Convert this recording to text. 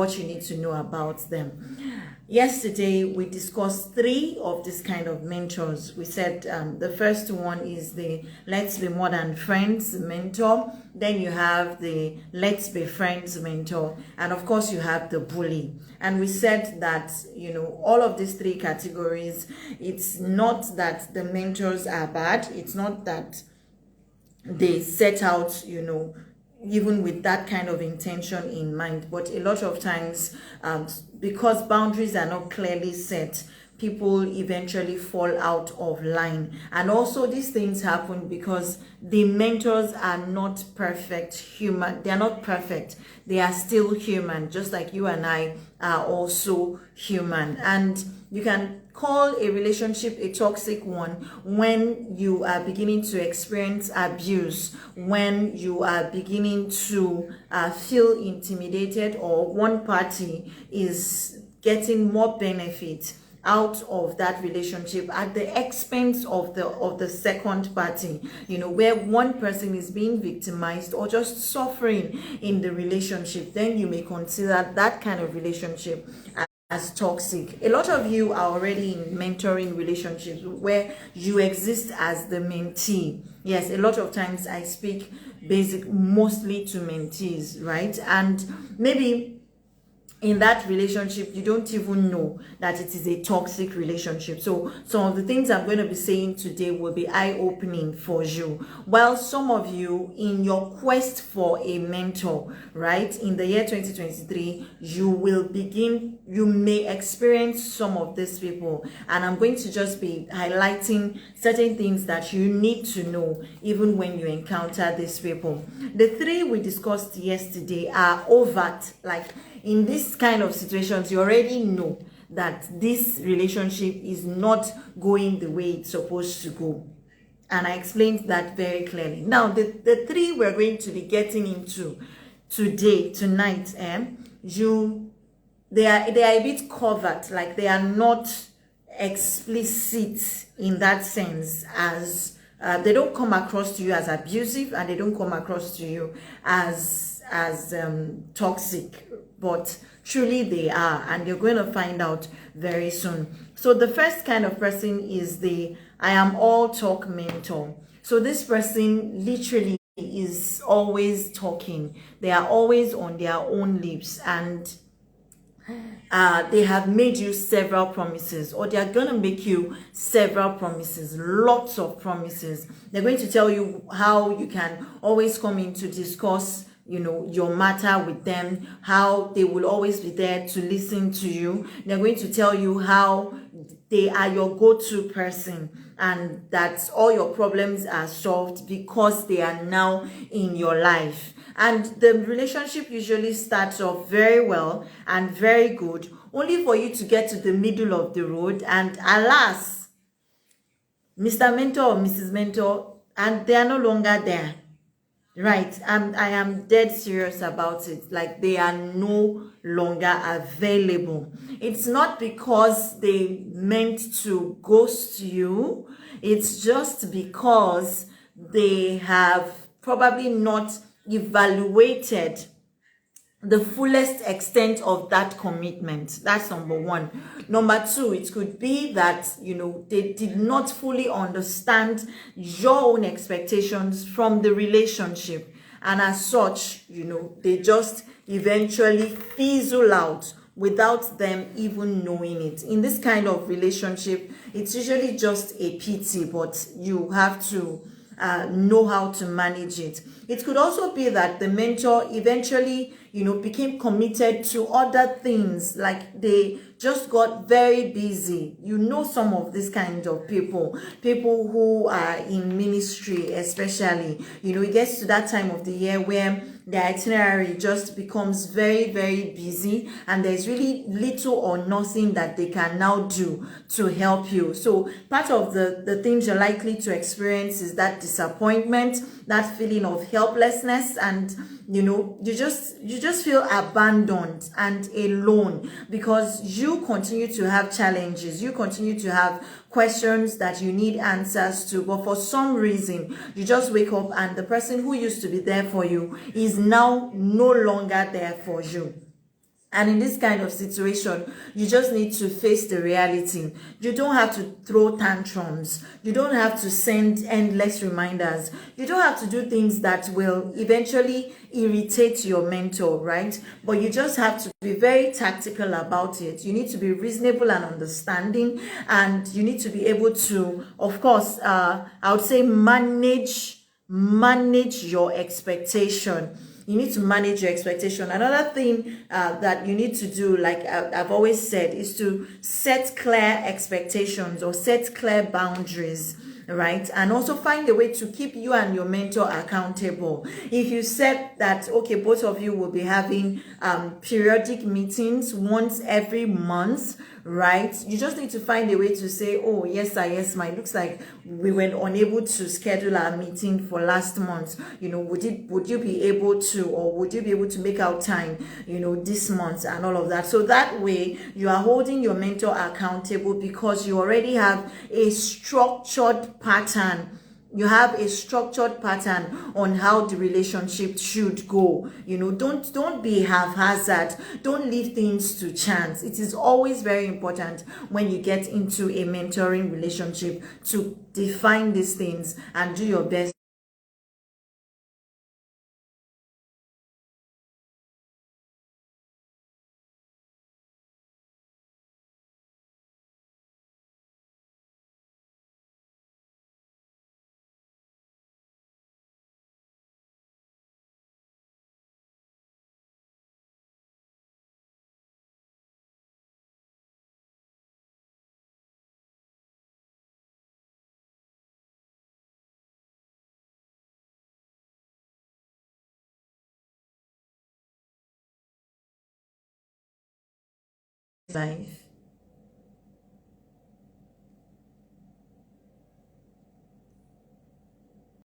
what you need to know about them. Yesterday, we discussed 3 of this kind of mentors. We said the first one is the Let's Be More Than Friends mentor. Then you have the Let's Be Friends mentor. And of course, you have the bully. And we said that, all of these 3 categories, it's not that the mentors are bad. It's not that they set out, even with that kind of intention in mind. But a lot of times, because boundaries are not clearly set, people eventually fall out of line. And also these things happen because the mentors are not perfect human. They are not perfect. They are still human, just like you and I are also human. And you can call a relationship a toxic one when you are beginning to experience abuse, when you are beginning to feel intimidated, or one party is getting more benefit out of that relationship at the expense of the second party, where one person is being victimized or just suffering in the relationship. Then you may consider that kind of relationship as toxic. A lot of you are already in mentoring relationships where you exist as the mentee. Yes, a lot of times I speak mostly to mentees, right? And maybe in that relationship, you don't even know that it is a toxic relationship. So some of the things I'm going to be saying today will be eye-opening for you. While some of you, in your quest for a mentor, right, in the year 2023, you may experience some of these people. And I'm going to just be highlighting certain things that you need to know even when you encounter these people. The 3 we discussed yesterday are overt, like in this kind of situations, you already know that this relationship is not going the way it's supposed to go. And I explained that very clearly. Now, the 3 we're going to be getting into tonight, they are a bit covered, like they are not explicit in that sense, as they don't come across to you as abusive, and they don't come across to you as toxic, but truly they are, and you're going to find out very soon. So the first kind of person is the I am all talk mentor. So this person literally is always talking. They are always on their own lips, and they have made you several promises, or they are going to make you several promises, lots of promises. They're going to tell you how you can always come in to discuss your matter with them, how they will always be there to listen to you. They're going to tell you how they are your go-to person, and that all your problems are solved because they are now in your life. And the relationship usually starts off very well and very good, only for you to get to the middle of the road, and alas, Mr. Mentor or Mrs. Mentor, and they are no longer there. Right, I am dead serious about it. Like, they are no longer available. It's not because they meant to ghost you. It's just because they have probably not evaluated the fullest extent of that commitment. That's number 1. Number 2, it could be that, they did not fully understand your own expectations from the relationship. And as such, they just eventually fizzle out without them even knowing it. In this kind of relationship, it's usually just a pity, but you have to know how to manage it. It could also be that the mentor eventually, became committed to other things, like they just got very busy. Some of these kinds of people who are in ministry, especially, it gets to that time of the year where the itinerary just becomes very, very busy, and there's really little or nothing that they can now do to help you. So part of the things you're likely to experience is that disappointment, that feeling of helplessness, and you just feel abandoned and alone because you continue to have challenges, you continue to have questions that you need answers to, but for some reason you just wake up and the person who used to be there for you is now no longer there for you. And in this kind of situation, you just need to face the reality. You don't have to throw tantrums. You don't have to send endless reminders. You don't have to do things that will eventually irritate your mentor, right? But you just have to be very tactical about it. You need to be reasonable and understanding, and you need to be able to, of course, I would say manage your expectation. You need to manage your expectation. Another thing that you need to do, like I've always said, is to set clear expectations or set clear boundaries, right? And also find a way to keep you and your mentor accountable. If you said that, okay, both of you will be having periodic meetings once every month, right? You just need to find a way to say, oh, yes, sir, yes, ma, it looks like we were unable to schedule our meeting for last month. Would you be able to, or would you be able to make out time, this month, and all of that? So that way you are holding your mentor accountable, because you already have a structured pattern. You have a structured pattern on how the relationship should go. Don't be haphazard. Don't leave things to chance. It is always very important when you get into a mentoring relationship to define these things and do your best. Life.